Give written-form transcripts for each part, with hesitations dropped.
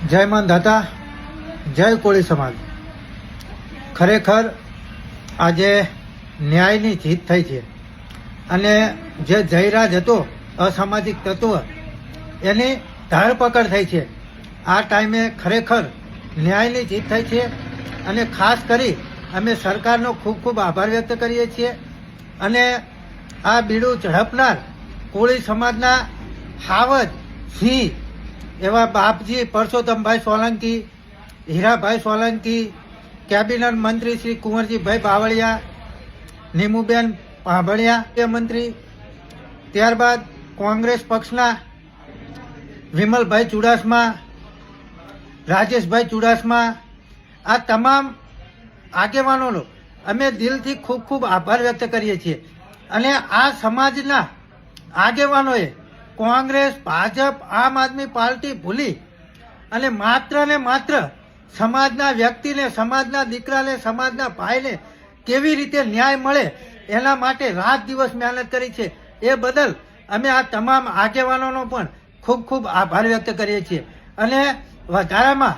જય માનધાતા, જય કોળી સમાજ. ખરેખર આજે ન્યાયની જીત થઈ છે અને જે જયરાજ હતો અસામાજિક તત્વ એની ધરપકડ થઈ છે. આ ટાઈમે ખરેખર ન્યાયની જીત થઈ છે અને ખાસ કરી અમે સરકારનો ખૂબ ખૂબ આભાર વ્યક્ત કરીએ છીએ. અને આ બીડું ઝડપનાર કોળી સમાજના હાવજ સિંહ એવા બાપજી પરસોત્તમભાઈ સોલંકી, હીરાભાઈ સોલંકી, કેબિનેટ મંત્રી શ્રી કુંવરજીભાઈ બાવળિયા, નીમુબેન ભાભળિયા મંત્રી, ત્યારબાદ કોંગ્રેસ પક્ષના વિમલભાઈ ચુડાસમા, રાજેશભાઈ ચુડાસમા, આ તમામ આગેવાનોનો અમે દિલથી ખૂબ ખૂબ આભાર વ્યક્ત કરીએ છીએ. અને આ સમાજના આગેવાનોએ કોંગ્રેસ, ભાજપ, આમ આદમી પાર્ટી ભૂલી અને માત્ર ને માત્ર સમાજના વ્યક્તિને, સમાજના દીકરાને, સમાજના ભાઈને કેવી રીતે ન્યાય મળે એના માટે રાત દિવસ મહેનત કરી છે. એ બદલ અમે આ તમામ આગેવાનોનો પણ ખૂબ ખૂબ આભાર વ્યક્ત કરીએ છીએ. અને વધારામાં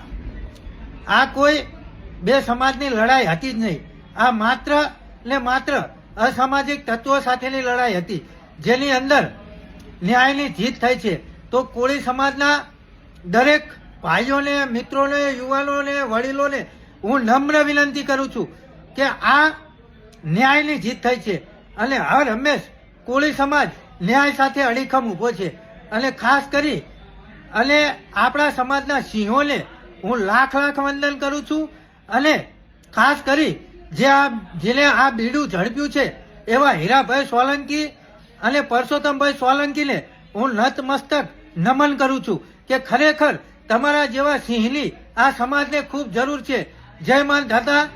આ કોઈ બે સમાજની લડાઈ હતી જ નહીં. આ માત્ર ને માત્ર અસામાજિક તત્વો સાથેની લડાઈ હતી, જેની અંદર ન્યાયની જીત થઈ છે. તો કોળી સમાજના દરેક ભાઈઓને, મિત્રોને, યુવાનોને, વડીલોને હું નમ્ર વિનંતી કરું છું કે આ ન્યાયની જીત થઈ છે અને હર હંમેશ કોળી સમાજ ન્યાય સાથે અડીખમ ઊભો છે. અને ખાસ કરી અને આપણા સમાજના સિંહોને હું લાખ લાખ વંદન કરું છું. અને ખાસ કરી જેને આ બીડું ઝડપ્યું છે એવા હીરાભાઈ સોલંકી અને પરસોત્તમભાઈ સોલંકીને હું નતમસ્તક નમન કરું છું કે ખરેખર તમારા જેવા સિંહની આ સમાજને ખૂબ જરૂર છે. જય માનધાતા,